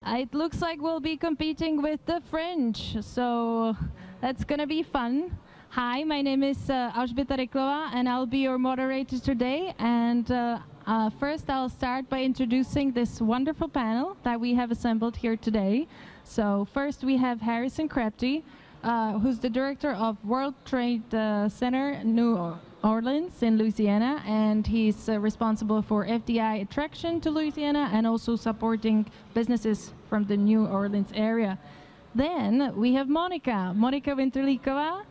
It looks like we'll be competing with the French, so that's gonna be fun. Hi, my name is Alžběta Ryklova, and I'll be your moderator today. And first, I'll start by introducing this wonderful panel that we have assembled here today. So first, we have Harrison Krepke, who's the director of World Trade Center, New Orleans in Louisiana, and he's responsible for FDI attraction to Louisiana and also supporting businesses from the New Orleans area. Then we have Monika Winterlíková,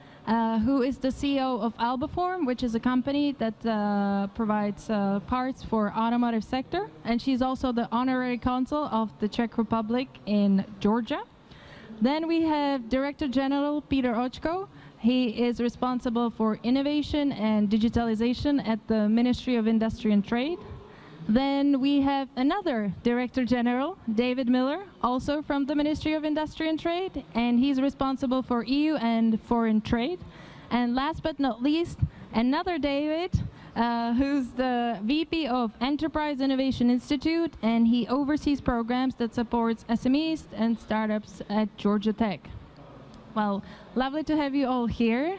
who is the CEO of Albaform, which is a company that provides parts for automotive sector, and she's also the honorary consul of the Czech Republic in Georgia. Then we have Director General Peter Očko. He is responsible for innovation and digitalization at the Ministry of Industry and Trade. Then we have another Director General, David Miller, also from the Ministry of Industry and Trade, and he's responsible for EU and foreign trade. And last but not least, another David, who's the VP of Enterprise Innovation Institute, and he oversees programs that supports SMEs and startups at Georgia Tech. Well, lovely to have you all here.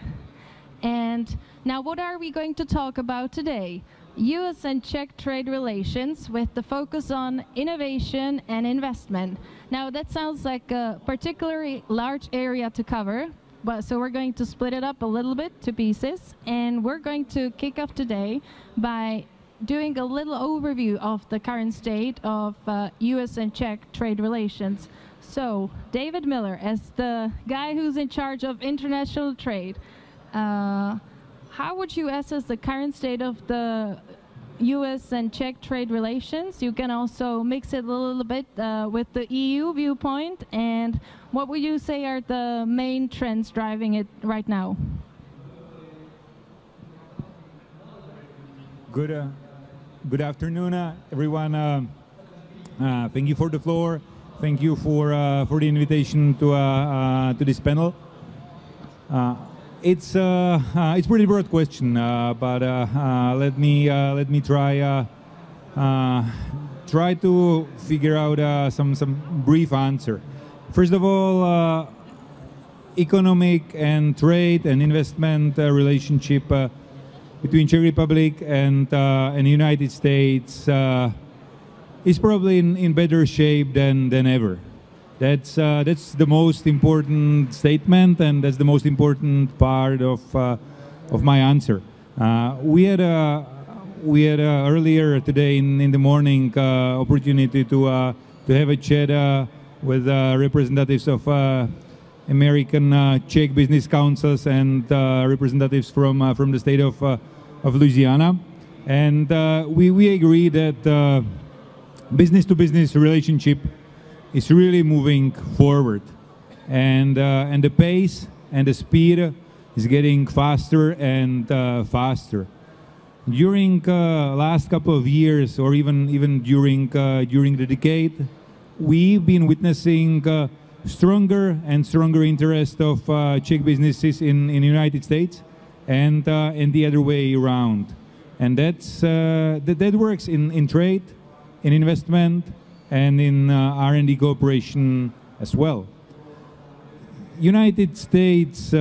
And now what are we going to talk about today? U.S. and Czech trade relations with the focus on innovation and investment. Now that sounds like a particularly large area to cover, but so we're going to split it up a little bit to pieces, and we're going to kick off today by doing a little overview of the current state of U.S. and Czech trade relations. So, David Miller, as the guy who's in charge of international trade, how would you assess the current state of the U.S. and Czech trade relations? You can also mix it a little bit with the EU viewpoint, and what would you say are the main trends driving it right now? Good afternoon, everyone. Thank you for the floor. Thank you for the invitation to this panel. It's a pretty broad question, but let me try to figure out some brief answer. First of all, economic and trade and investment relationship between Czech Republic and the United States is probably in better shape than ever. That's the most important statement, and that's the most important part of my answer. We had earlier today in the morning opportunity to have a chat with representatives of American Czech business councils and representatives from the state of Louisiana, and we agree that business-to-business relationship is really moving forward, and the pace and the speed is getting faster and faster. During last couple of years, or even during the decade, we've been witnessing stronger and stronger interest of Czech businesses in the United States, and the other way around, and that works in trade, in investment, and in R&D cooperation as well. United States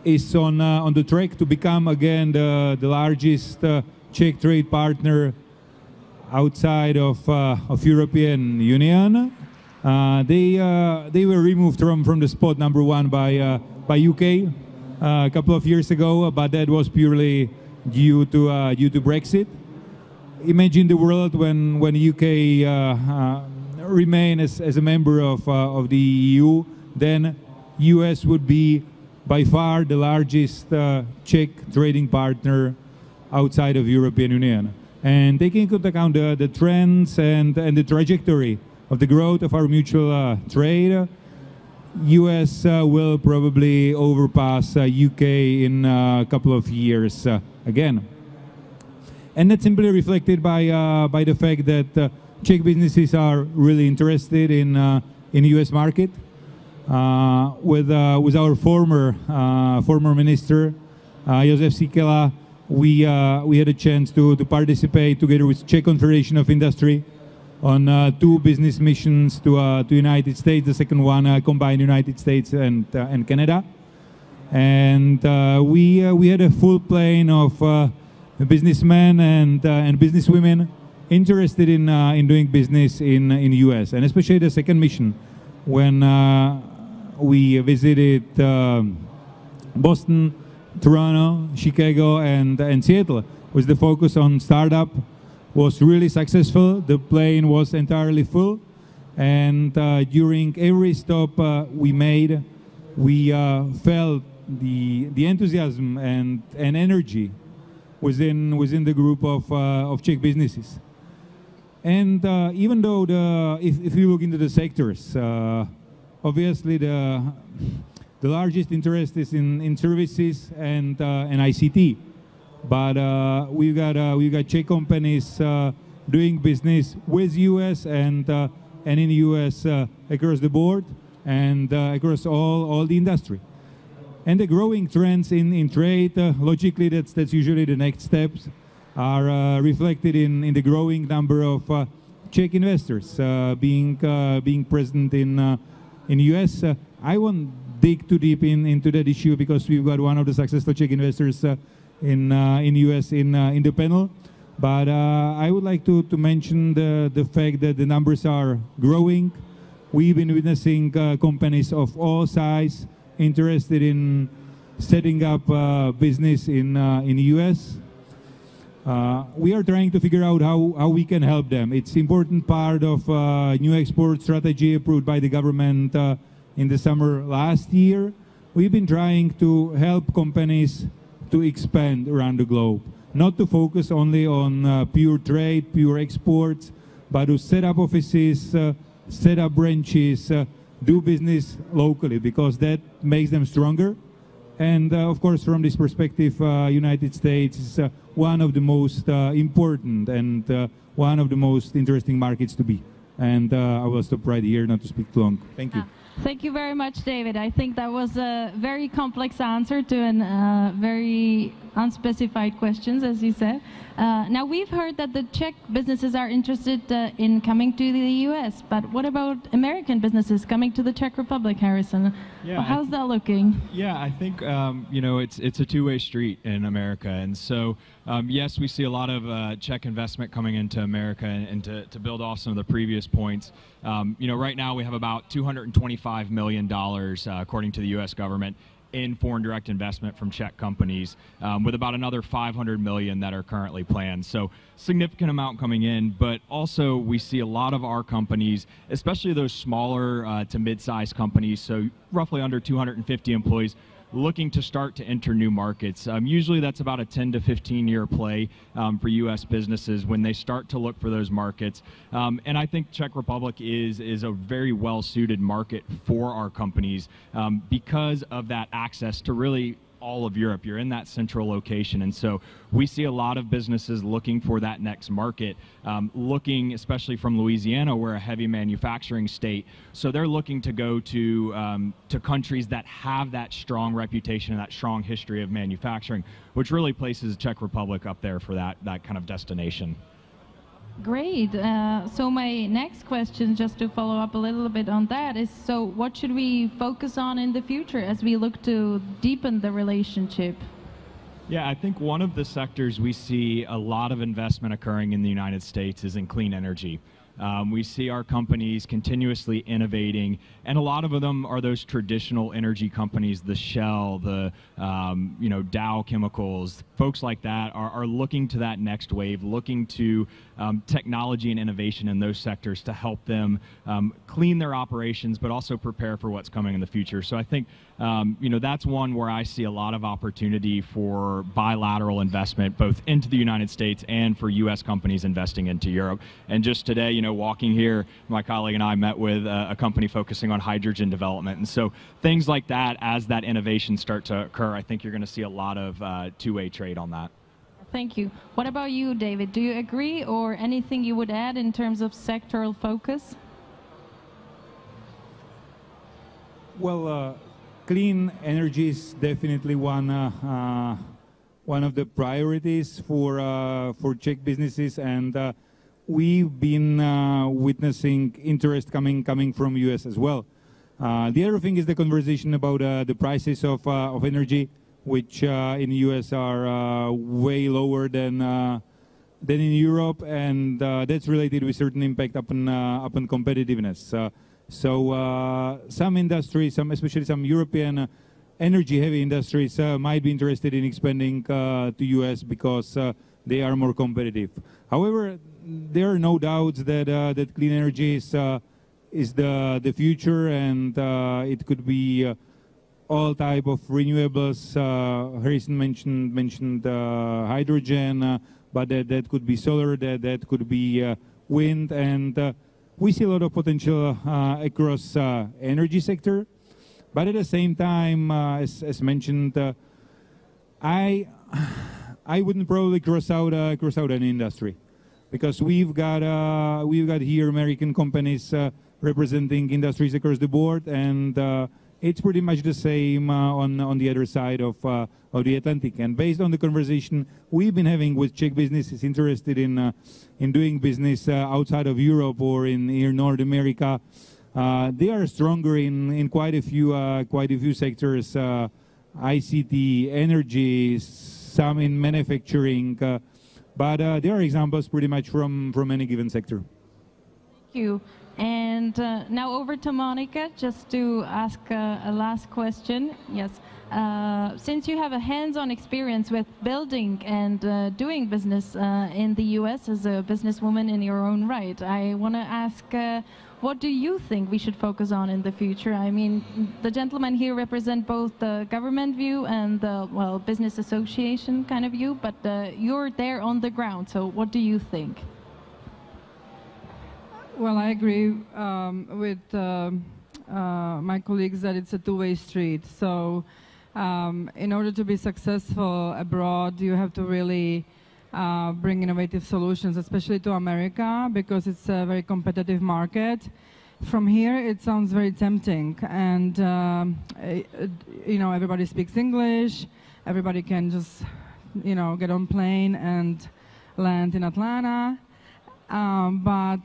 is on the track to become again the largest Czech trade partner outside of European Union. They were removed from the spot number one by UK a couple of years ago, but that was purely due to Brexit. Imagine the world when UK remain as a member of the EU, then US would be by far the largest Czech trading partner outside of European Union. And taking into account the trends and the trajectory of the growth of our mutual trade, US will probably overpass UK in a couple of years again. And that's simply reflected by the fact that Czech businesses are really interested in the U.S. market. With our former minister Josef Síkela, we had a chance to participate together with Czech Confederation of Industry on 2 business missions to United States. The second one combined United States and Canada. And we had a full plane of businessmen and businesswomen interested in doing business in U.S. and especially the second mission when we visited Boston, Toronto, Chicago, and Seattle, with the focus on startup, was really successful. The plane was entirely full, and during every stop we made, we felt the enthusiasm and energy within the group of Czech businesses. And even though if you look into the sectors, obviously the largest interest is in services and ICT, but we've got Czech companies doing business with US and in US across the board and across all the industry. And the growing trends in trade, logically that's usually the next steps, are reflected in the growing number of Czech investors being present in US. I won't dig too deep into that issue because we've got one of the successful Czech investors in US in the panel. But I would like to mention the fact that the numbers are growing. We've been witnessing companies of all size interested in setting up business in US. We are trying to figure out how we can help them. It's important part of new export strategy approved by the government in the summer last year. We've been trying to help companies to expand around the globe, not to focus only on pure trade, pure exports, but to set up offices, set up branches, do business locally, because that makes them stronger. And of course, from this perspective, United States is one of the most important and one of the most interesting markets to be. And I will stop right here, not to speak too long. Thank you. Thank you very much, David. I think that was a very complex answer to a very unspecified questions, as you said. Now, we've heard that the Czech businesses are interested in coming to the US, but what about American businesses coming to the Czech Republic, Harrison? Yeah, how's that looking? Yeah, I think you know, it's a two-way street in America, and so yes, we see a lot of Czech investment coming into America, and to build off some of the previous points, you know, right now we have about $225 million, according to the U.S. government, in foreign direct investment from Czech companies, with about another 500 million that are currently planned. So significant amount coming in, but also we see a lot of our companies, especially those smaller to mid-sized companies, so roughly under 250 employees, looking to start to enter new markets. Usually that's about a 10 to 15 year play for U.S. businesses when they start to look for those markets. And I think Czech Republic is a very well suited market for our companies because of that access to really all of Europe. You're in that central location, and so we see a lot of businesses looking for that next market, looking especially from Louisiana, we're a heavy manufacturing state, so they're looking to go to countries that have that strong reputation and that strong history of manufacturing, which really places Czech Republic up there for that kind of destination. Great. So my next question, just to follow up a little bit on that, is so what should we focus on in the future as we look to deepen the relationship? Yeah, I think one of the sectors we see a lot of investment occurring in the United States is in clean energy. We see our companies continuously innovating, and a lot of them are those traditional energy companies, the Shell, the you know, Dow Chemicals, folks like that are looking to that next wave, looking to technology and innovation in those sectors to help them clean their operations, but also prepare for what's coming in the future. So I think you know, that's one where I see a lot of opportunity for bilateral investment, both into the United States and for U.S. companies investing into Europe. And just today, you know, walking here, my colleague and I met with a company focusing on hydrogen development. And so things like that, as that innovation start to occur, I think you're going to see a lot of two-way trade on that. Thank you. What about you, David? Do you agree, or anything you would add in terms of sectoral focus? Well, clean energy is definitely one of the priorities for Czech businesses, and we've been witnessing interest coming from U.S. as well. The other thing is the conversation about the prices of energy, which in the U.S. are way lower than in Europe, and that's related with certain impact upon competitiveness. So some industries, especially some European energy-heavy industries, might be interested in expanding to U.S. because they are more competitive. However, there are no doubts that that clean energy is the future, and it could be all type of renewables. Harrison mentioned hydrogen, but that could be solar, that could be wind, and we see a lot of potential across energy sector. But at the same time, as mentioned, I wouldn't probably cross out any industry, because we've got here American companies representing industries across the board, and it's pretty much the same on the other side of the Atlantic. And based on the conversation we've been having with Czech businesses interested in doing business outside of Europe or in North America, they are stronger in quite a few sectors, ICT, energy, some in manufacturing, but there are examples pretty much from any given sector. Thank you. And now over to Monica, just to ask a last question. Yes. Since you have a hands-on experience with building and doing business in the U.S. as a businesswoman in your own right, I want to ask, what do you think we should focus on in the future? I mean, the gentlemen here represent both the government view and the, well, business association kind of view, but you're there on the ground, so what do you think? Well, I agree with my colleagues that it's a two-way street. So in order to be successful abroad, you have to really bring innovative solutions, especially to America, because it's a very competitive market. From here, it sounds very tempting. And, you know, everybody speaks English. Everybody can just, you know, get on plane and land in Atlanta. But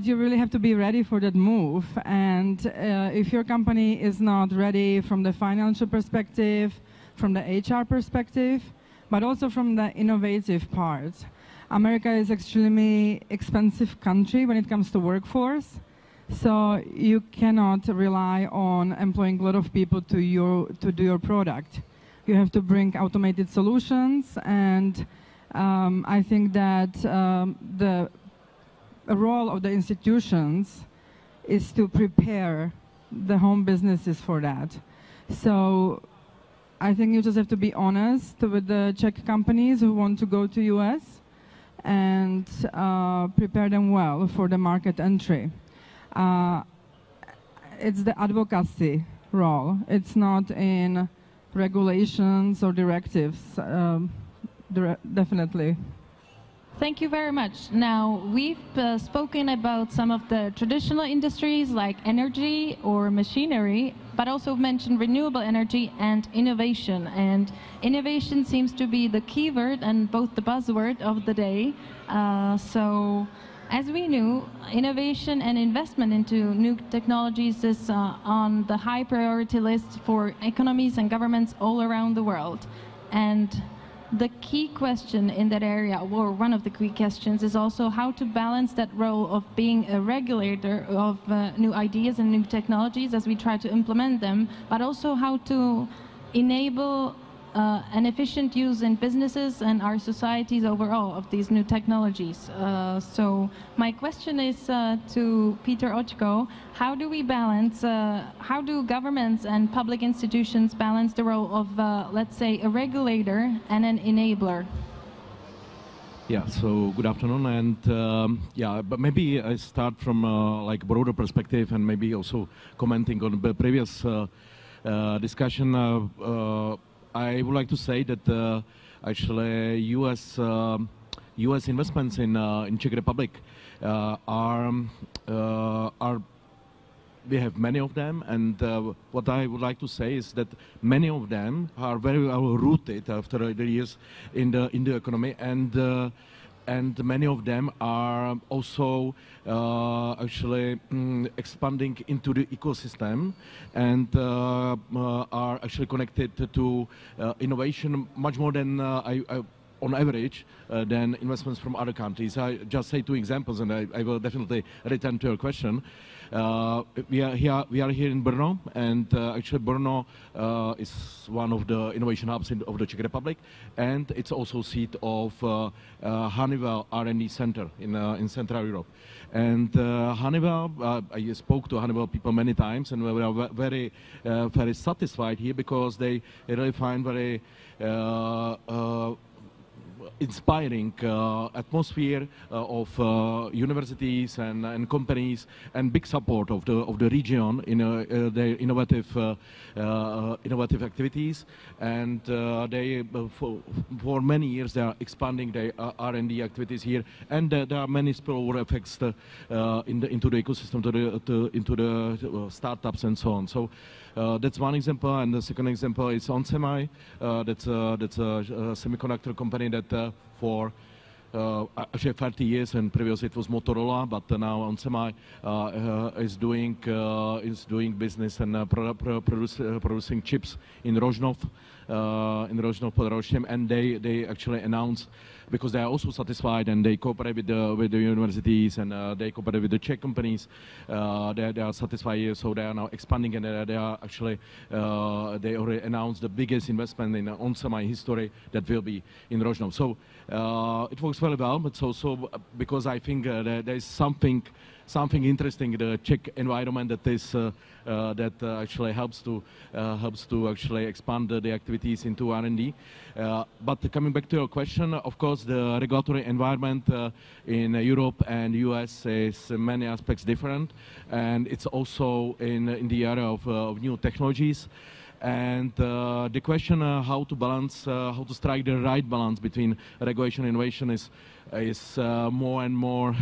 you really have to be ready for that move, and if your company is not ready from the financial perspective, from the HR perspective, but also from the innovative part. America is extremely expensive country when it comes to workforce, so you cannot rely on employing a lot of people to do your product. You have to bring automated solutions, and I think that the role of the institutions is to prepare the home businesses for that. So I think you just have to be honest with the Czech companies who want to go to US and prepare them well for the market entry. It's the advocacy role. It's not in regulations or directives. Definitely. Thank you very much. Now, we've spoken about some of the traditional industries like energy or machinery, but also mentioned renewable energy and innovation. And innovation seems to be the keyword and both the buzzword of the day. So, as we knew, innovation and investment into new technologies is on the high priority list for economies and governments all around the world. And the key question in that area, or one of the key questions, is also how to balance that role of being a regulator of new ideas and new technologies as we try to implement them, but also how to enable an efficient use in businesses and our societies overall of these new technologies. So my question is to Peter Oczko, how do we balance, how do governments and public institutions balance the role of, let's say, a regulator and an enabler? Yeah, so good afternoon, and yeah, but maybe I start from like broader perspective and maybe also commenting on the previous discussion. I would like to say that actually U.S. investments in Czech Republic are we have many of them, and what I would like to say is that many of them are very well rooted after the years in the economy, and many of them are also actually expanding into the ecosystem and are actually connected to innovation much more than on average than investments from other countries. I just say two examples, and I will definitely return to your question. We are here in Brno, and actually Brno is one of the innovation hubs of the Czech Republic, and it's also seat of Honeywell R&D Center in Central Europe. And Honeywell, I spoke to Honeywell people many times, and we are very satisfied here because they really find very inspiring atmosphere of universities and companies, and big support of the region in their innovative activities, and they for many years they are expanding their R&D activities here, and there are many spillover effects into the ecosystem, into the startups and so on. So that's one example, and the second example is onsemi. That's a semiconductor company that for actually 30 years, and previously it was Motorola, but now onsemi is doing business and producing chips in Rožnov pod Rožněm, and they actually announced, because they are also satisfied and they cooperate with the universities, and they cooperate with the Czech companies. They are satisfied, so they are now expanding, and they are actually they already announced the biggest investment in onsemi history that will be in Rožnov. So it works very well, but also because I think there is something interesting in the Czech environment that is actually helps to actually expand the activities into R&D. But coming back to your question, of course, the regulatory environment in Europe and US is in many aspects different, and it's also in the area of new technologies. And the question how to balance, how to strike the right balance between regulation and innovation is more and more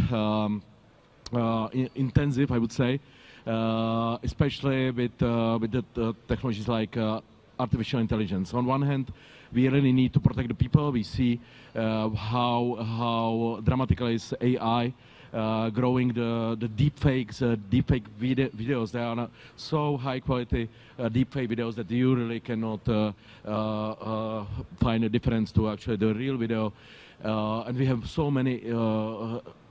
intensive, I would say, especially with the technologies like artificial intelligence. On one hand, we really need to protect the people. We see how dramatically is AI growing the deepfake videos. They are so high quality deepfake videos that you really cannot find a difference to actually the real video. And we have so many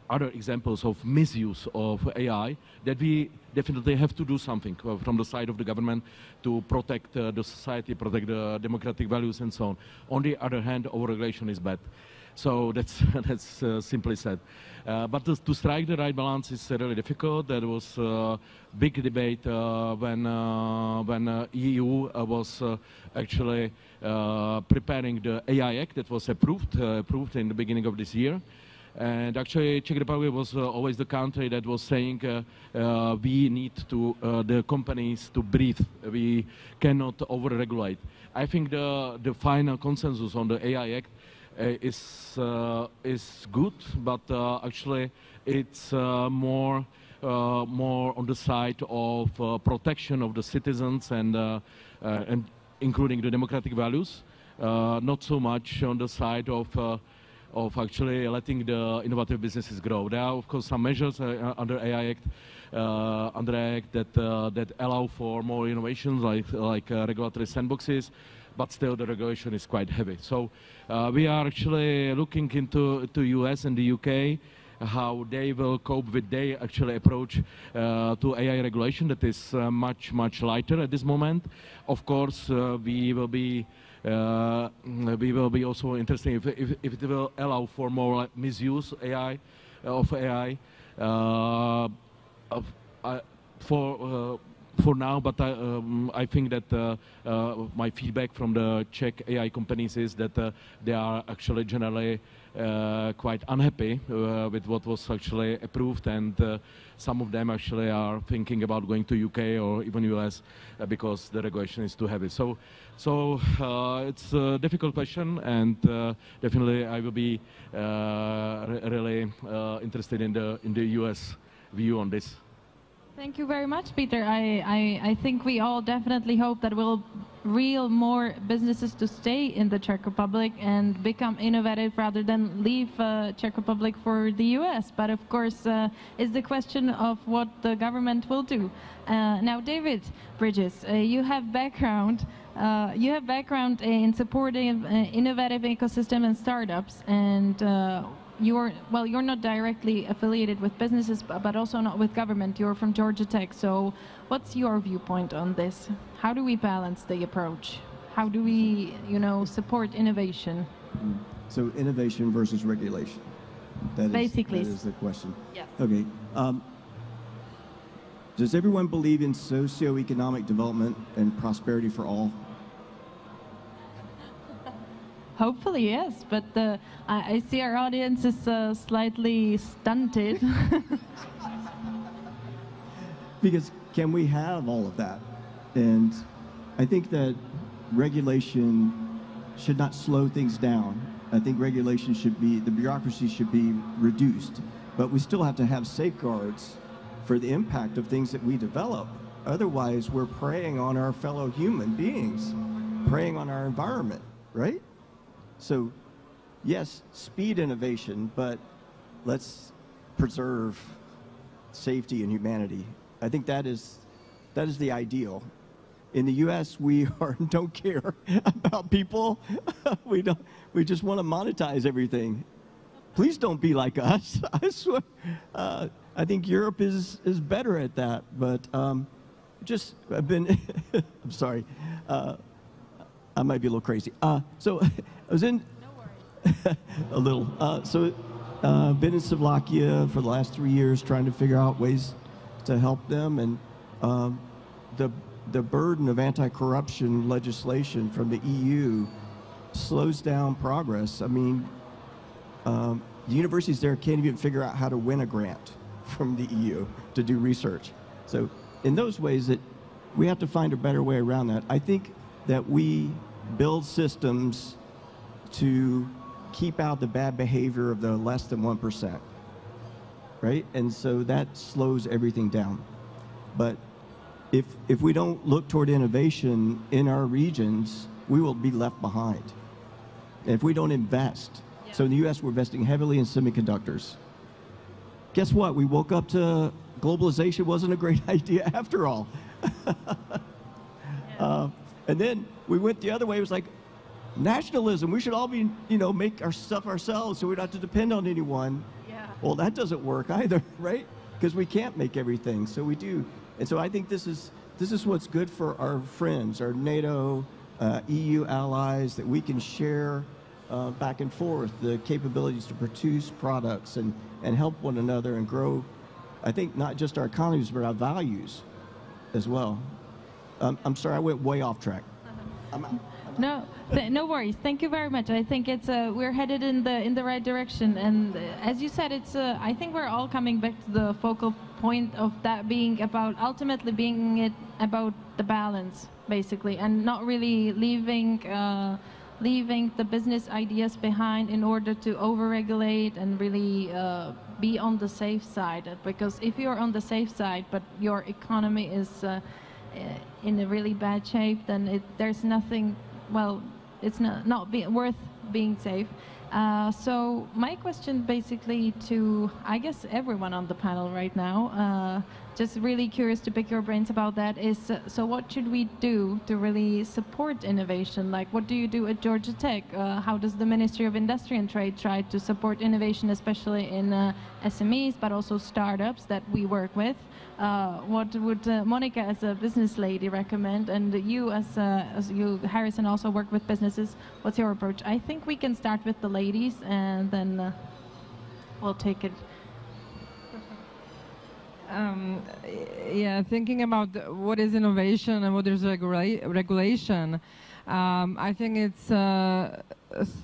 other examples of misuse of AI that we definitely have to do something from the side of the government to protect the society, protect the democratic values and so on. On the other hand, overregulation is bad. So that's simply said. But to strike the right balance is really difficult. There was a big debate when EU was actually preparing the AI Act that was approved in the beginning of this year. And actually, Czech Republic was always the country that was saying we need to the companies to breathe. We cannot over-regulate. I think the final consensus on the AI Act is good, but actually it's more on the side of protection of the citizens and including the democratic values, not so much on the side of actually letting the innovative businesses grow. There are, of course, some measures under AI Act, that allow for more innovations, like regulatory sandboxes, but still the regulation is quite heavy. So we are actually looking into US and the UK, how they will cope with their actually approach to AI regulation that is much lighter at this moment. Of course, we will be also interested if it will allow for more misuse of AI for now, but I think that my feedback from the Czech AI companies is that they are actually generally quite unhappy with what was actually approved, and some of them actually are thinking about going to UK or even US because the regulation is too heavy. So it's a difficult question, and definitely I will be really interested in the US view on this. Thank you very much, Peter. I think we all definitely hope that we'll reel more businesses to stay in the Czech Republic and become innovative rather than leave Czech Republic for the U.S. But of course, it's the question of what the government will do. Now, David Bridges, you have background. You have background in supporting innovative ecosystem and startups, and you're not directly affiliated with businesses, but also not with government. You're from Georgia Tech. So what's your viewpoint on this? How do we balance the approach? How do we, support innovation? So innovation versus regulation. That is the question. Yes. Okay. Does everyone believe in socioeconomic development and prosperity for all? Hopefully, yes, but I see our audience is slightly stunted. Because can we have all of that? And I think that regulation should not slow things down. I think regulation should be, the bureaucracy should be reduced, but we still have to have safeguards for the impact of things that we develop. Otherwise, we're preying on our fellow human beings, preying on our environment, right? So, yes, speed innovation, but let's preserve safety and humanity. I think that is the ideal. In the U.S., we don't care about people. We just want to monetize everything. Please don't be like us. I swear. I think Europe is better at that. But I've been. I'm sorry. I might be a little crazy. So I was in. No worries. A little. Been in Slovakia for the last 3 years, trying to figure out ways to help them, and the burden of anti-corruption legislation from the EU slows down progress. I mean, the universities there can't even figure out how to win a grant from the EU to do research. So in those ways, that we have to find a better way around that. I think that we build systems to keep out the bad behavior of the less than 1%, right? And so that slows everything down. But if we don't look toward innovation in our regions, we will be left behind. And if we don't invest, so in the U.S. we're investing heavily in semiconductors. Guess what? We woke up to globalization wasn't a great idea after all. And then we went the other way. It was like nationalism. We should all be, make our stuff ourselves so we don't have to depend on anyone. Yeah. Well, that doesn't work either, right? Because we can't make everything, so we do. And so I think this is what's good for our friends, our NATO, EU allies, that we can share back and forth the capabilities to produce products and help one another and grow, I think, not just our economies, but our values as well. I'm sorry, I went way off track. No worries. Thank you very much. I think it's we're headed in the right direction, and as you said, it's I think we're all coming back to the focal point of that being about ultimately being it about the balance, basically, and not really leaving the business ideas behind in order to overregulate and really be on the safe side. Because if you're on the safe side, but your economy is in a really bad shape, then there's nothing. Well, it's not worth being safe. So my question basically to, I guess, everyone on the panel right now, just really curious to pick your brains about that, is so what should we do to really support innovation? Like, what do you do at Georgia Tech? How does the Ministry of Industry and Trade try to support innovation, especially in SMEs, but also startups that we work with? What would Monica, as a business lady, recommend? And you, as you, Harrison, also work with businesses. What's your approach? I think we can start with the ladies, and then we'll take it. Yeah, thinking about what is innovation and what is regulation, I think it's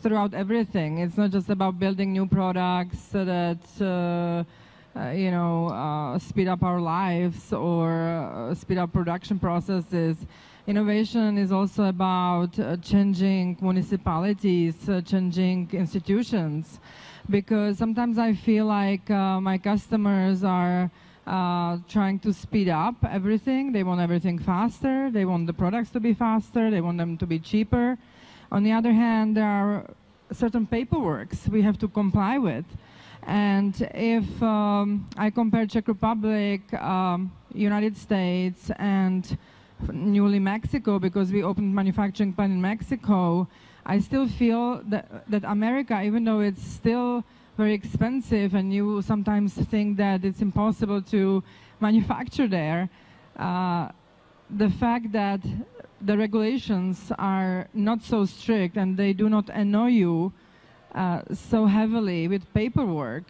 throughout everything. It's not just about building new products that speed up our lives or speed up production processes. Innovation is also about changing municipalities, changing institutions, because sometimes I feel like my customers are trying to speed up everything. They want everything faster. They want the products to be faster. They want them to be cheaper. On the other hand, there are certain paperworks we have to comply with. And if I compare Czech Republic, United States, and newly Mexico, because we opened manufacturing plant in Mexico, I still feel that America, even though it's still very expensive and you sometimes think that it's impossible to manufacture there, the fact that the regulations are not so strict and they do not annoy you so heavily with paperwork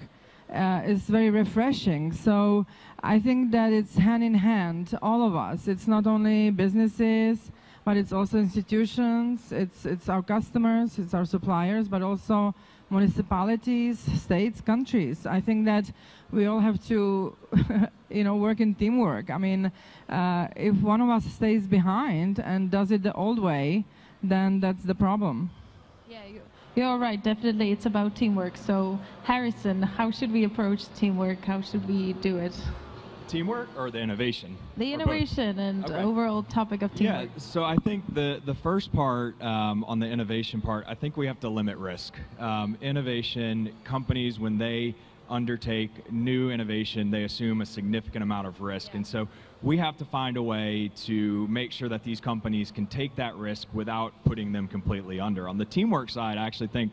is very refreshing. So I think that it's hand in hand, all of us. It's not only businesses, but it's also institutions, it's our customers, it's our suppliers, but also municipalities, states, countries. I think that we all have to work in teamwork. I mean, if one of us stays behind and does it the old way, then that's the problem. Yeah, you're right, definitely it's about teamwork. So Harrison, how should we approach teamwork? How should we do it? Teamwork or the innovation? The innovation and overall topic of teamwork. Yeah, so I think the first part, on the innovation part, I think we have to limit risk. Innovation, companies, when they undertake new innovation, they assume a significant amount of risk. And so we have to find a way to make sure that these companies can take that risk without putting them completely under. On the teamwork side, I actually think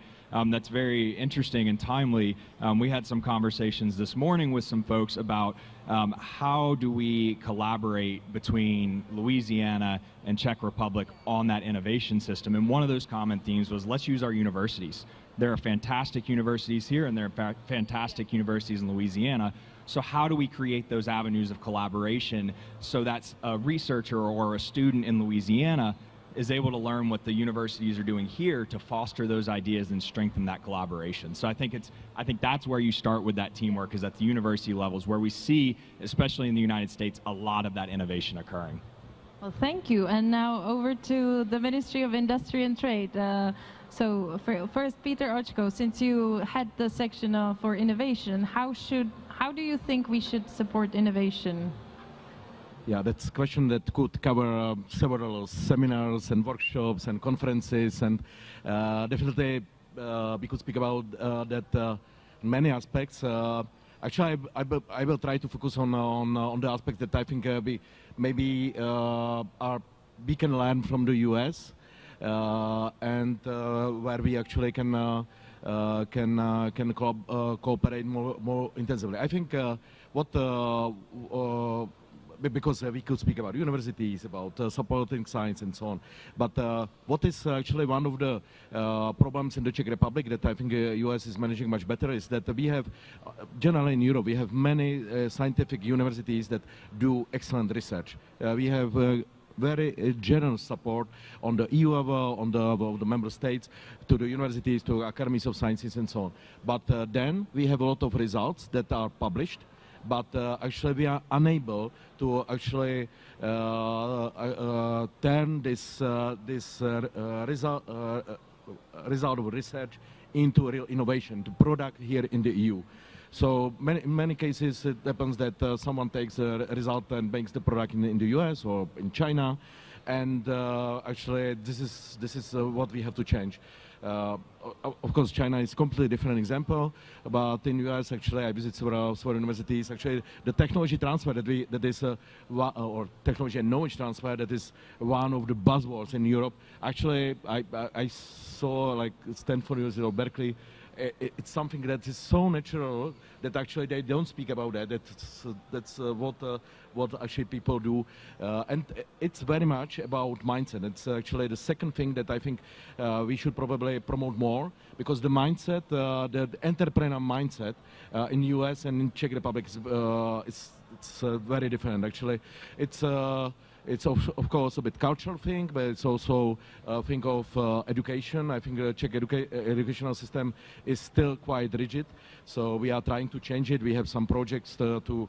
that's very interesting and timely. We had some conversations this morning with some folks about how do we collaborate between Louisiana and Czech Republic on that innovation system. And one of those common themes was, let's use our universities. There are fantastic universities here and there are fantastic universities in Louisiana. So how do we create those avenues of collaboration so that a researcher or a student in Louisiana is able to learn what the universities are doing here to foster those ideas and strengthen that collaboration. So I think that's where you start with that teamwork, is at the university levels, where we see, especially in the United States, a lot of that innovation occurring. Well, thank you. And now over to the Ministry of Industry and Trade. So first, Peter Oczko, since you had the section for innovation, how do you think we should support innovation? Yeah, that's a question that could cover several seminars and workshops and conferences, and definitely we could speak about that in many aspects. Actually, I will try to focus on the aspect that I think we can learn from the U.S. And where we actually can cooperate more intensively. I think because we could speak about universities, about supporting science and so on. But what is actually one of the problems in the Czech Republic that I think US is managing much better is that we have, generally in Europe, we have many scientific universities that do excellent research. We have very generous support on the EU level, on the member states, to the universities, to academies of sciences and so on. But then we have a lot of results that are published, but actually we are unable to actually turn this result of research into real innovation, to product here in the EU. So in many cases it happens that someone takes a result and makes the product in the US or in China, and actually this is what we have to change. Of course, China is a completely different example, but in US actually I visit several universities. Actually, the technology transfer or technology and knowledge transfer that is one of the buzzwords in Europe. Actually, I saw like Stanford University or Berkeley. It's something that is so natural that actually they don't speak about that. That's what actually people do, and it's very much about mindset. It's actually the second thing that I think we should probably promote more, because the mindset, the entrepreneur mindset in US and in Czech Republic it's very different. Actually, it's of course a bit cultural thing, but it's also a thing of education. I think the Czech educational system is still quite rigid, so we are trying to change it. We have some projects to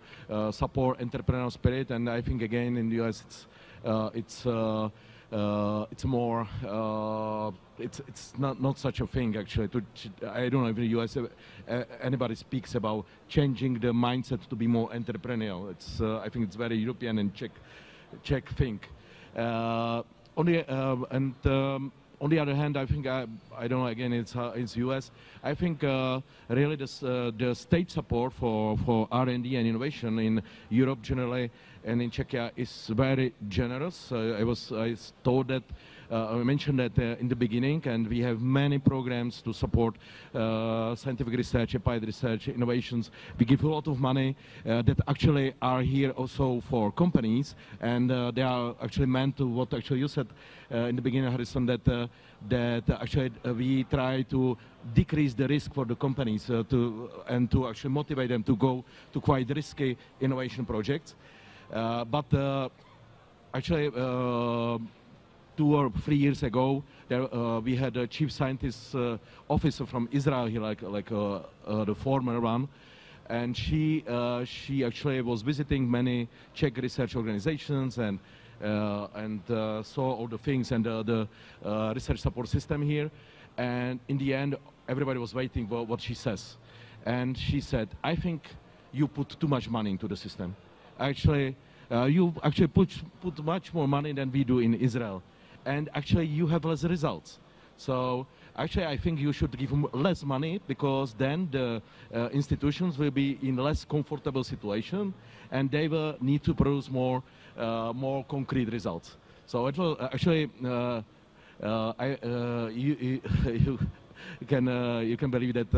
support entrepreneurial spirit, and I think again in the US it's it's more it's not such a thing actually. I don't know if in the US anybody speaks about changing the mindset to be more entrepreneurial. It's I think it's very European and Czech thing. On the other hand, I think I don't know. Again, it's US. I think really the state support for R&D and innovation in Europe generally and in Czechia is very generous. I told that. I mentioned that in the beginning, and we have many programs to support scientific research, applied research, innovations. We give a lot of money that actually are here also for companies, and they are actually meant to what actually you said in the beginning, Harrison, that actually we try to decrease the risk for the companies to actually motivate them to go to quite risky innovation projects. But actually, 2 or 3 years ago, we had a chief scientist officer from Israel here, like the former one, and she actually was visiting many Czech research organizations and saw all the things and the research support system here. And in the end, everybody was waiting for what she says. And she said, "I think you put too much money into the system. Actually, you actually put much more money than we do in Israel. And actually you have less results. So actually I think you should give them less money, because then the institutions will be in less comfortable situation and they will need to produce more concrete results." So it will actually you can believe that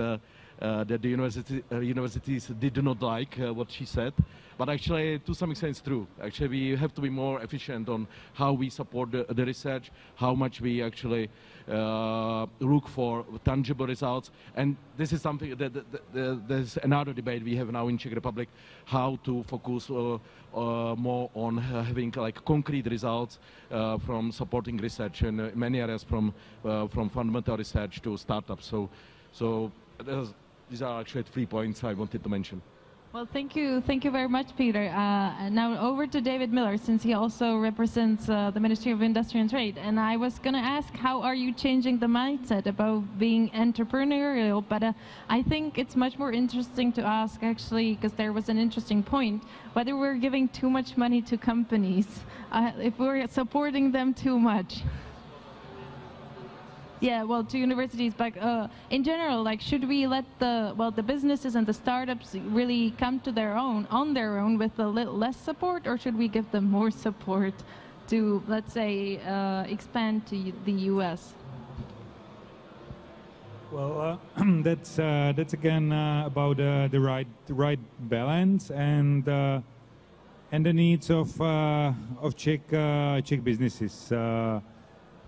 that the universities did not like what she said, but actually to some extent it's true. Actually we have to be more efficient on how we support the research, how much we actually look for tangible results. And this is something that there's another debate we have now in Czech Republic, how to focus more on having like concrete results from supporting research in many areas, from fundamental research to startups. So these are actually 3 points I wanted to mention. Well, thank you very much, Peter. Now over to David Miller, since he also represents the Ministry of Industry and Trade. And I was going to ask, how are you changing the mindset about being entrepreneurial? But I think it's much more interesting to ask, actually, because there was an interesting point, whether we're giving too much money to companies, if we're supporting them too much. Yeah, well, to universities, but in general, like, should we let the businesses and the startups really come to on their own with a little less support, or should we give them more support to, let's say, expand to the U.S.? Well, that's again about the right balance and the needs of Czech businesses.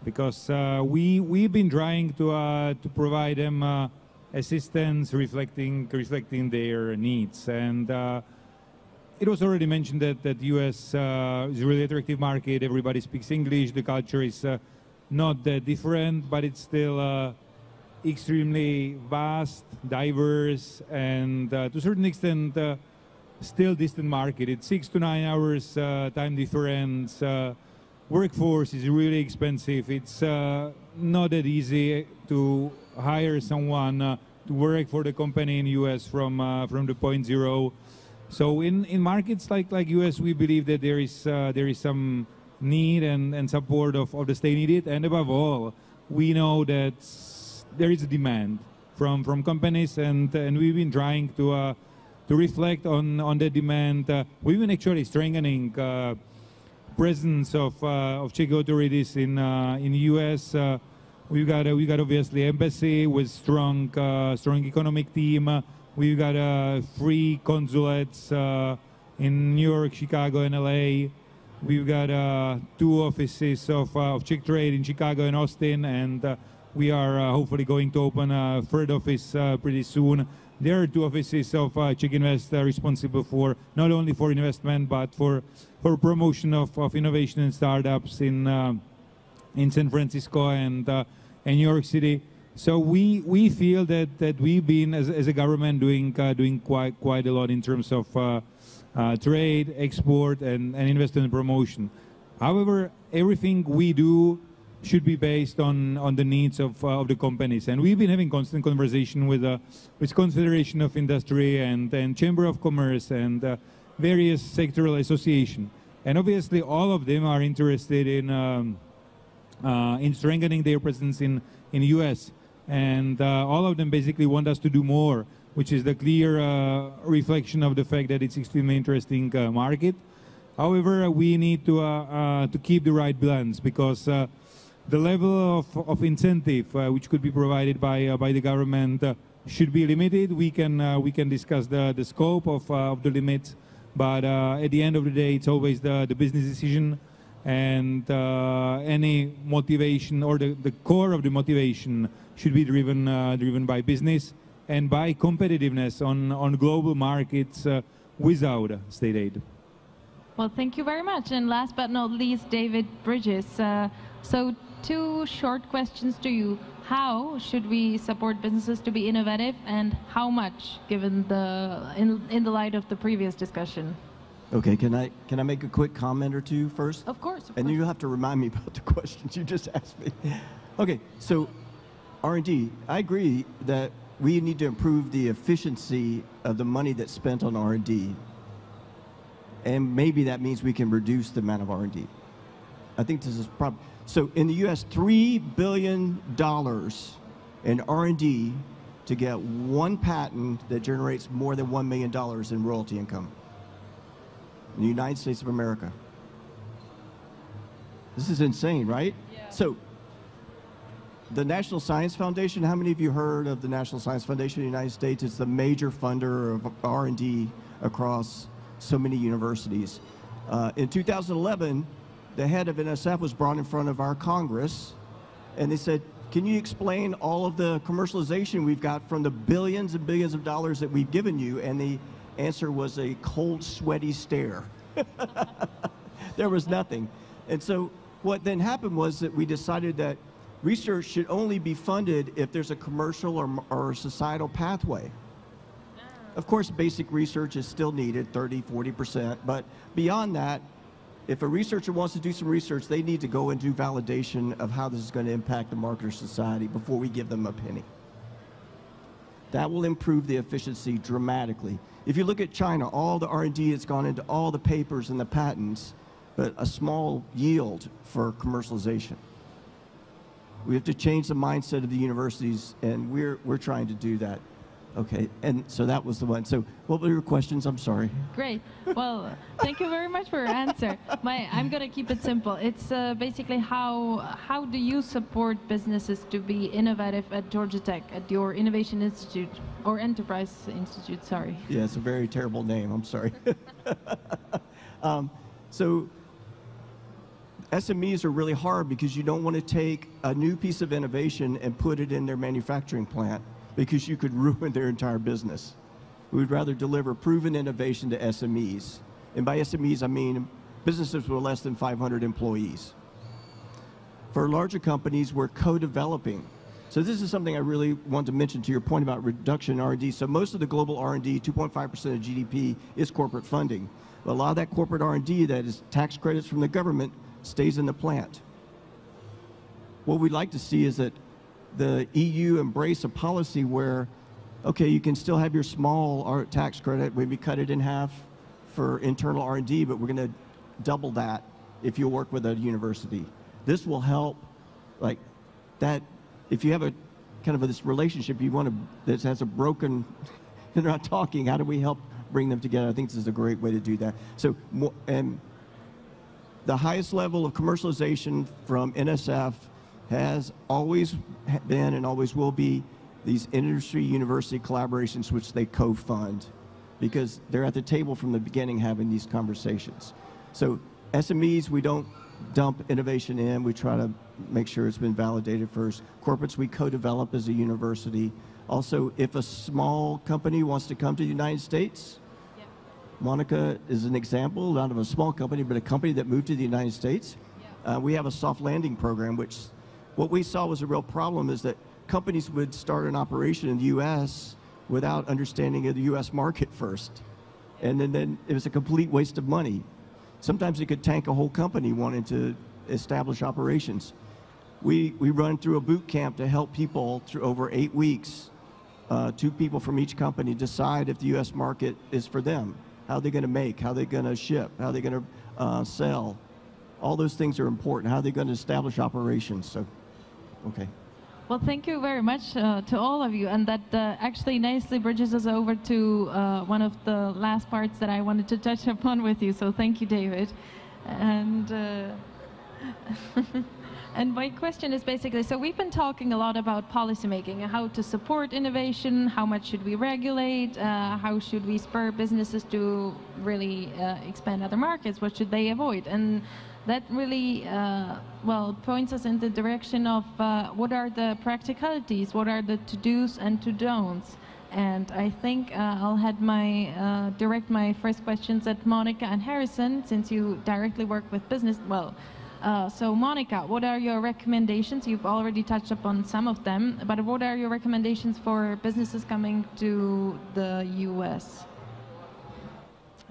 Because we've been trying to provide them assistance reflecting their needs, and it was already mentioned that U.S. is a really attractive market. Everybody speaks English. The culture is not that different, but it's still extremely vast, diverse, and to a certain extent still distant market. It's 6 to 9 hours time difference. Workforce is really expensive. It's not that easy to hire someone to work for the company in US from the point zero. So in markets like US, we believe that there is some need and support of the state needed, and above all, we know that there is a demand from companies, and we've been trying to reflect on the demand. We've been actually strengthening presence of Czech authorities in the U.S. We've got obviously embassy with strong economic team. We've got 3 consulates in New York, Chicago, and LA. We've got 2 offices of Czech Trade in Chicago and Austin, and we are hopefully going to open a 3rd office pretty soon. There are 2 offices of Czech Invest responsible for not only for investment but for promotion of innovation and startups in San Francisco and New York City. So we feel that we've been as a government doing quite a lot in terms of trade, export, and investment promotion. However, everything we do should be based on the needs of the companies. And we've been having constant conversation with Confederation of Industry and Chamber of Commerce and various sectoral associations. And obviously all of them are interested in strengthening their presence in the US. And all of them basically want us to do more, which is the clear reflection of the fact that it's extremely interesting market. However, we need to keep the right balance, because the level of incentive which could be provided by the government should be limited. We can discuss the scope of the limits, but at the end of the day, it's always the business decision, and any motivation or the core of the motivation should be driven by business and by competitiveness on global markets without state aid. Well, thank you very much. And last but not least, David Bridges. So 2 short questions to you. How should we support businesses to be innovative, and how much, given in the light of the previous discussion? Okay, can I make a quick comment or two first? Of course. And then you'll have to remind me about the questions you just asked me. Okay, so R&D, I agree that we need to improve the efficiency of the money that's spent on R&D. And maybe that means we can reduce the amount of R&D. I think this is probably, so in the US, $3 billion in R&D to get one patent that generates more than $1 million in royalty income in the United States of America. This is insane, right? Yeah. So the National Science Foundation, how many of you heard of the National Science Foundation in the United States? It's the major funder of R&D across so many universities. In 2011, the head of NSF was brought in front of our Congress, and they said, can you explain all of the commercialization we've got from the billions and billions of dollars that we've given you? And the answer was a cold, sweaty stare. There was nothing. And so what then happened was that we decided that research should only be funded if there's a commercial or societal pathway. Of course, basic research is still needed, 30–40%, but beyond that, if a researcher wants to do some research, they need to go and do validation of how this is going to impact the market or society before we give them a penny. That will improve the efficiency dramatically. If you look at China, all the R&D has gone into all the papers and the patents, but a small yield for commercialization. We have to change the mindset of the universities, and we're trying to do that. Okay, and so that was the one. So what were your questions? I'm sorry. Great. Well, thank you very much for your answer. I'm going to keep it simple. It's basically how do you support businesses to be innovative at Georgia Tech, at your Innovation Institute, or Enterprise Institute, sorry. Yeah, it's a very terrible name. I'm sorry. So SMEs are really hard because you don't want to take a new piece of innovation and put it in their manufacturing plant, because you could ruin their entire business. We would rather deliver proven innovation to SMEs. And by SMEs, I mean businesses with less than 500 employees. For larger companies, we're co-developing. So this is something I really want to mention to your point about reduction in R&D. So most of the global R&D, 2.5% of GDP, is corporate funding. But a lot of that corporate R&D that is tax credits from the government stays in the plant. What we'd like to see is that the EU embrace a policy where, okay, you can still have your small tax credit, maybe cut it in half for internal R&D, but we're going to double that if you work with a university. This will help, like that. If you have a kind of this relationship you want to that has a broken, they're not talking. How do we help bring them together? I think this is a great way to do that. So, and the highest level of commercialization from NSF has always been and always will be these industry-university collaborations, which they co-fund, because they're at the table from the beginning having these conversations. So SMEs, we don't dump innovation in. We try to make sure it's been validated first. Corporates, we co-develop as a university. Also, if a small company wants to come to the United States, yep. Monica is an example, not of a small company, but a company that moved to the United States. Yep. We have a soft landing program, which what we saw was a real problem is that companies would start an operation in the U.S. without understanding of the U.S. market first. And then it was a complete waste of money. Sometimes it could tank a whole company wanting to establish operations. We run through a boot camp to help people through over 8 weeks. 2 people from each company decide if the U.S. market is for them. How they're going to make, how they're going to ship, how they're going to sell. All those things are important. How they're going to establish operations. So, okay. Well, thank you very much to all of you, and that actually nicely bridges us over to one of the last parts that I wanted to touch upon with you. So thank you, David. And and my question is basically, so we've been talking a lot about policymaking, how to support innovation, how much should we regulate, how should we spur businesses to really expand other markets, what should they avoid? And that really, well, points us in the direction of what are the practicalities, what are the to-dos and to-don'ts. And I think I'll head direct my first questions at Monica and Harrison, since you directly work with business. Well, so Monica, what are your recommendations? You've already touched upon some of them, but what are your recommendations for businesses coming to the U.S.?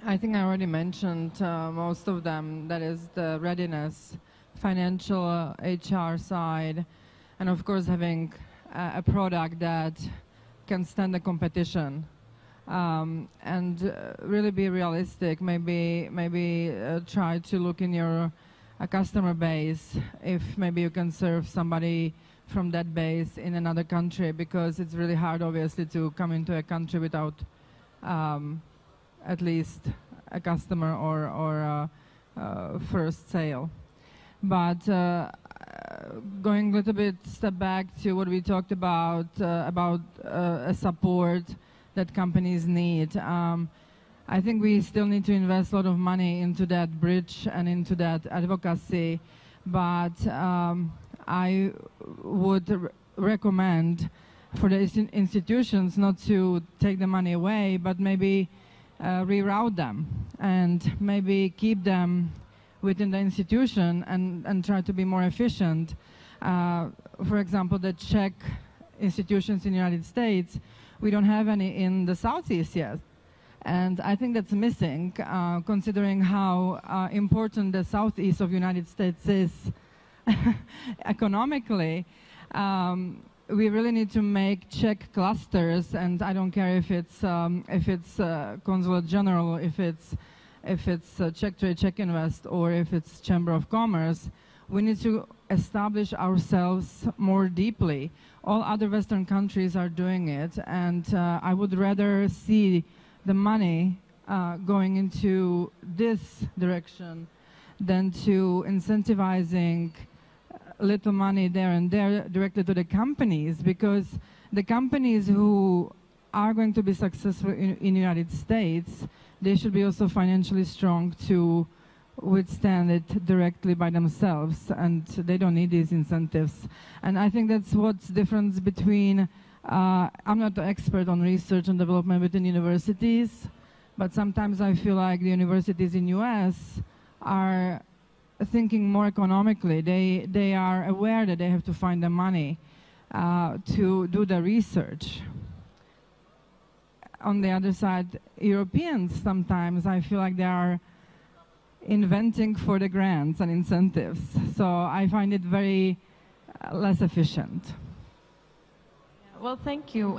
I think I already mentioned most of them. That is the readiness, financial, HR side, and of course having a product that can stand the competition, and really be realistic. Maybe try to look in your customer base, if maybe you can serve somebody from that base in another country, because it's really hard, obviously, to come into a country without at least a customer or first sale. But going a little bit step back to what we talked about a support that companies need. I think we still need to invest a lot of money into that bridge and into that advocacy, but I would recommend for the institutions not to take the money away, but maybe reroute them and maybe keep them within the institution and try to be more efficient. For example, the Czech institutions in the United States, we don't have any in the Southeast yet. And I think that's missing, considering how important the Southeast of the United States is economically. We really need to make Czech clusters, and I don't care if it's Consulate General, if it's Czech Trade, Czech Invest, or if it's Chamber of Commerce. We need to establish ourselves more deeply. All other Western countries are doing it, and I would rather see the money going into this direction than to incentivizing little money there and there directly to the companies, because the companies who are going to be successful in the United States, they should be also financially strong to withstand it directly by themselves, and they don't need these incentives. And I think that's what's the difference between, I'm not an expert on research and development within universities, but sometimes I feel like the universities in US are thinking more economically. They are aware that they have to find the money to do the research. On the other side, Europeans sometimes, I feel like they are inventing for the grants and incentives. So I find it very less efficient. Well, thank you.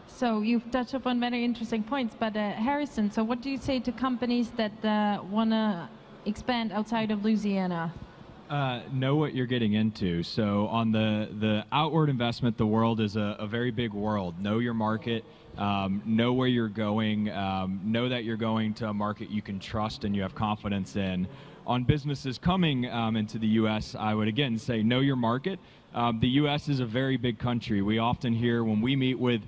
So you've touched upon very interesting points, but Harrison, so what do you say to companies that want to expand outside of Louisiana? Know what you're getting into. So on the outward investment, the world is a very big world. Know your market, know where you're going, know that you're going to a market you can trust and you have confidence in. On businesses coming into the U.S., I would again say know your market. The U.S. is a very big country. We often hear when we meet with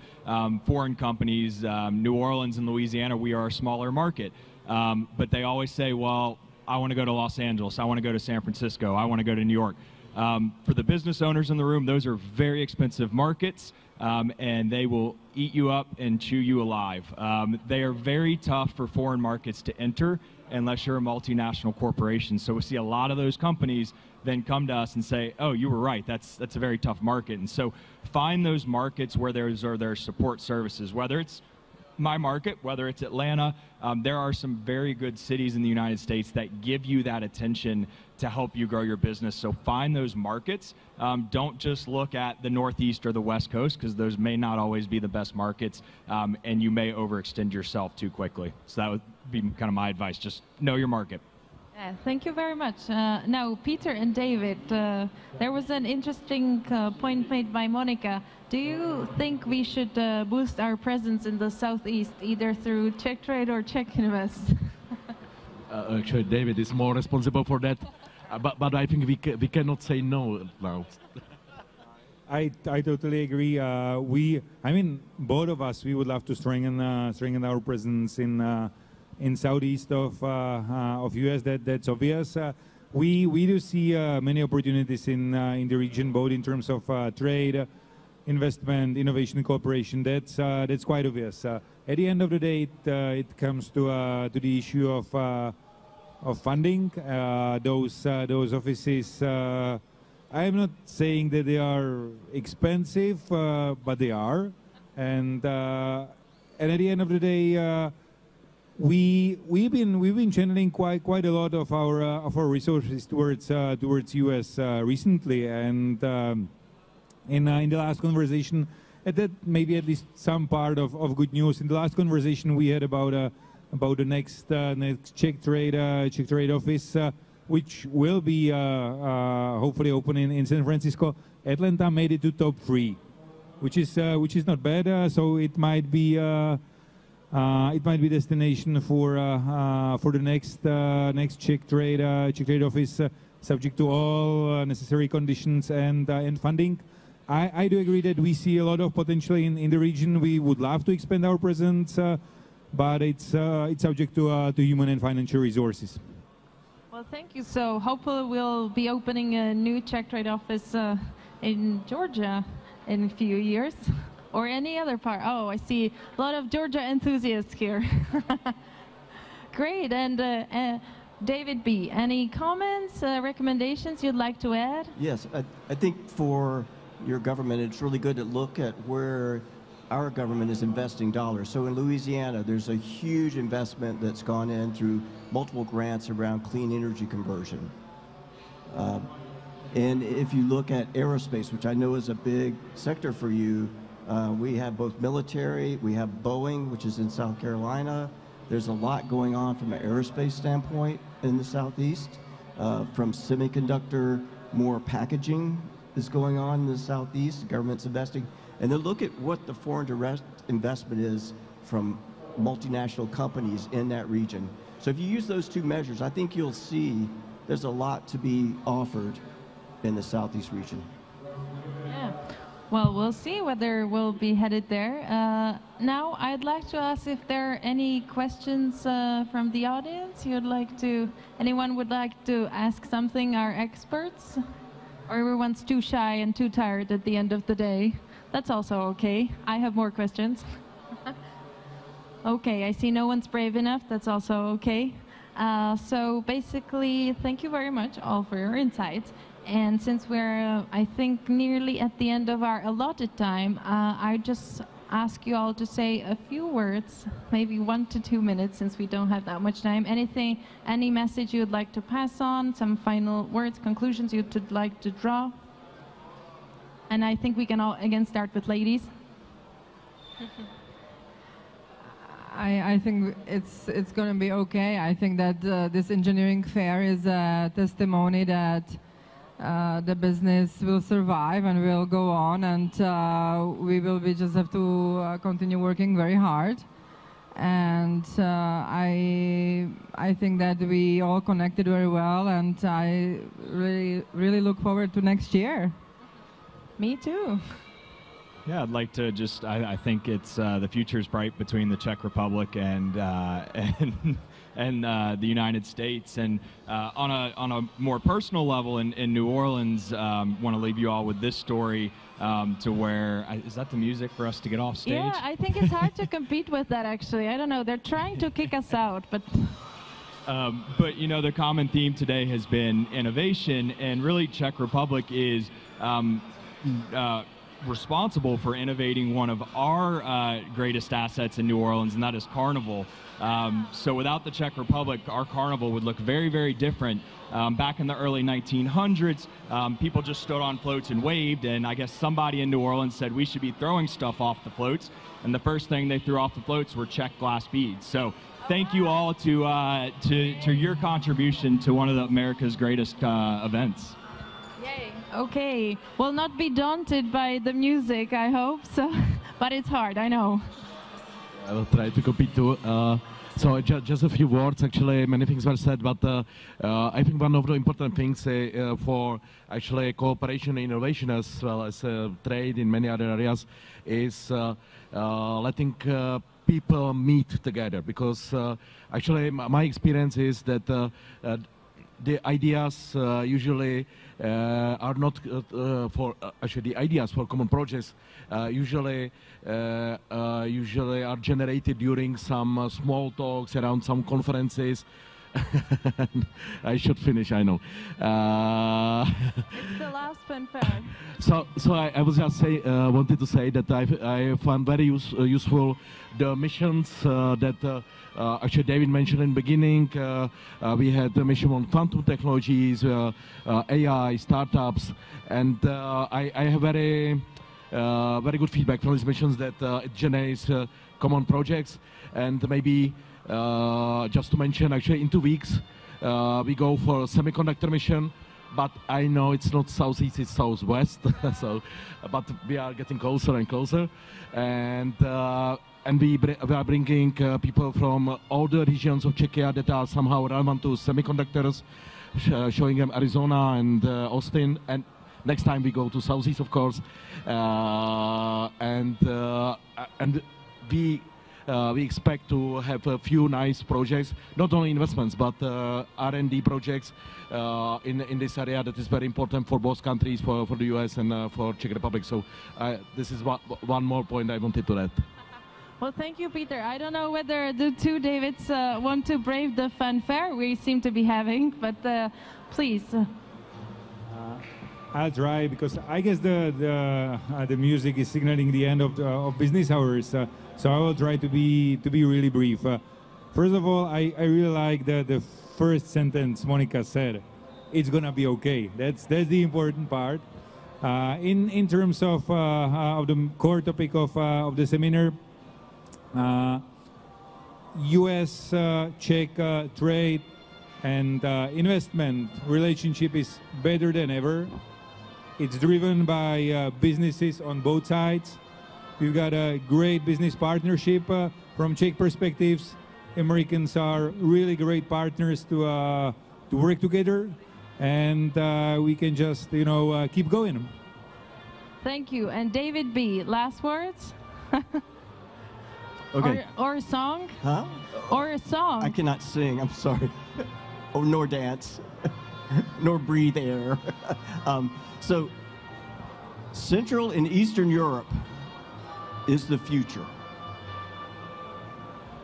foreign companies, New Orleans and Louisiana, we are a smaller market. But they always say, well, I want to go to Los Angeles, I want to go to San Francisco, I want to go to New York. For the business owners in the room, those are very expensive markets, and they will eat you up and chew you alive. They are very tough for foreign markets to enter unless you're a multinational corporation. So we see a lot of those companies then come to us and say, oh, you were right, that's a very tough market. And so find those markets where there are support services, whether it's my market, whether it's Atlanta, there are some very good cities in the United States that give you that attention to help you grow your business. So find those markets. Don't just look at the Northeast or the West Coast, because those may not always be the best markets, and you may overextend yourself too quickly. So that would be kind of my advice. Just know your market. Yeah, thank you very much. Now, Peter and David, there was an interesting point made by Monica. Do you think we should boost our presence in the Southeast, either through Czech Trade or Czech Invest? Actually, David is more responsible for that, but I think we cannot say no now. I totally agree. I mean, both of us, we would love to strengthen our presence in southeast of U.S. That's obvious. We do see many opportunities in the region, both in terms of trade, investment, innovation, cooperation. That's quite obvious. At the end of the day, it comes to the issue of funding. Those offices. I am not saying that they are expensive, but they are, and at the end of the day. We've been channeling quite a lot of our resources towards U.S. Recently, and in the last conversation, that maybe at least some part of good news. In the last conversation we had about the next Czech trade office, which will be hopefully opening in San Francisco. Atlanta made it to top 3, which is not bad. So it might be. It might be destination for the next Czech trade office, subject to all necessary conditions and funding. I do agree that we see a lot of potential in the region. We would love to expand our presence, but it's subject to human and financial resources. Well, thank you. So hopefully we'll be opening a new Czech trade office in Georgia in a few years. Or any other part. Oh, I see a lot of Georgia enthusiasts here. Great. And David B., any comments, recommendations you'd like to add? Yes, I think for your government, it's really good to look at where our government is investing dollars. So in Louisiana, there's a huge investment that's gone in through multiple grants around clean energy conversion. And if you look at aerospace, which I know is a big sector for you, we have both military, we have Boeing, which is in South Carolina. There's a lot going on from an aerospace standpoint in the Southeast. From semiconductor, more packaging is going on in the Southeast. The government's investing. And then look at what the foreign direct investment is from multinational companies in that region. So if you use those two measures, I think you'll see there's a lot to be offered in the Southeast region. Yeah. Well, we'll see whether we'll be headed there. Now, I'd like to ask if there are any questions from the audience. Anyone would like to ask something, our experts? Or everyone's too shy and too tired at the end of the day? That's also okay. I have more questions. Okay, I see no one's brave enough. That's also okay. So basically, thank you very much all for your insights. And since we're, I think, nearly at the end of our allotted time, I just ask you all to say a few words, maybe 1 to 2 minutes, since we don't have that much time. Any message you'd like to pass on, some final words, conclusions you'd like to draw? And I think we can all, again, start with ladies. I think it's going to be okay. I think that this engineering fair is a testimony that the business will survive and will go on, and we will just have to continue working very hard. And I think that we all connected very well, and I really look forward to next year. Me too. Yeah, I'd like to just, I think it's the future is bright between the Czech Republic and the United States. And on a more personal level in New Orleans, want to leave you all with this story to where, is that the music for us to get off stage? Yeah, I think it's hard to compete with that, actually. I don't know, they're trying to kick us out, but... But, you know, the common theme today has been innovation, and really Czech Republic is responsible for innovating one of our greatest assets in New Orleans, and that is Carnival. So without the Czech Republic, our Carnival would look very, very different. Back in the early 1900s, people just stood on floats and waved, and I guess somebody in New Orleans said we should be throwing stuff off the floats, and the first thing they threw off the floats were Czech glass beads. So thank you all to your contribution to one of America's greatest events. Yay. Okay, we'll not be daunted by the music, I hope, so, but it's hard, I know. I will try to compete too. So just a few words, actually many things were said, but I think one of the important things for actually cooperation and innovation as well as trade in many other areas is letting people meet together, because actually my experience is that the ideas usually are not for actually the ideas for common projects usually are generated during some small talks around some conferences. I should finish, I know. It's the last fanfare. So I was just wanted to say that I found very useful the missions that actually David mentioned in the beginning. We had the mission on quantum technologies, AI, startups, and I have very good feedback from these missions that it generates common projects. And maybe just to mention, actually in 2 weeks we go for a semiconductor mission, but I know it's not southeast, it's southwest. So, but we are getting closer and closer, and we are bringing people from all the regions of Czechia that are somehow relevant to semiconductors, showing them Arizona and Austin, and next time we go to southeast, of course, and we expect to have a few nice projects, not only investments, but R&D projects in this area that is very important for both countries, for the U.S. and for Czech Republic. So this is one more point I wanted to add. Well, thank you, Peter. I don't know whether the two Davids want to brave the fanfare we seem to be having, but please. I'll try, because I guess the music is signaling the end of business hours. So I will try to be really brief. First of all, I really like the first sentence Monica said. It's gonna be okay. That's the important part. In terms of the core topic of the seminar, U.S. Czech trade and investment relationship is better than ever. It's driven by businesses on both sides. We've got a great business partnership from Czech perspectives. Americans are really great partners to work together, and we can just keep going. Thank you. And David B., last words? Okay. Or a song? Huh? Or a song? I cannot sing, I'm sorry. Or nor dance, nor breathe air. So Central and Eastern Europe is the future.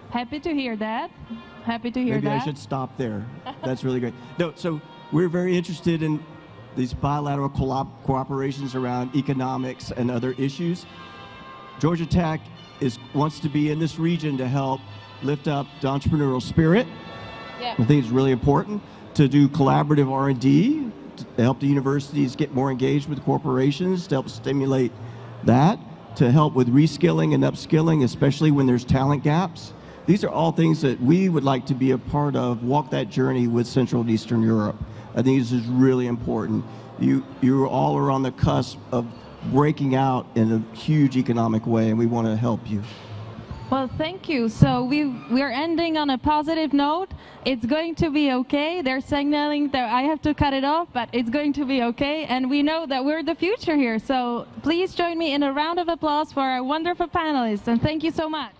Happy to hear that. Happy to hear that. Maybe I should stop there. That's really great. No, so we're very interested in these bilateral cooperations around economics and other issues. Georgia Tech wants to be in this region to help lift up the entrepreneurial spirit. Yeah. I think it's really important to do collaborative R&D, to help the universities get more engaged with corporations, to help stimulate that, to help with reskilling and upskilling, especially when there's talent gaps. These are all things that we would like to be a part of, walk that journey with Central and Eastern Europe. I think this is really important. You all are on the cusp of breaking out in a huge economic way, and we want to help you. Well, thank you. So we're ending on a positive note. It's going to be okay. They're signaling that I have to cut it off, but it's going to be okay. And we know that we're the future here. So please join me in a round of applause for our wonderful panelists. And thank you so much.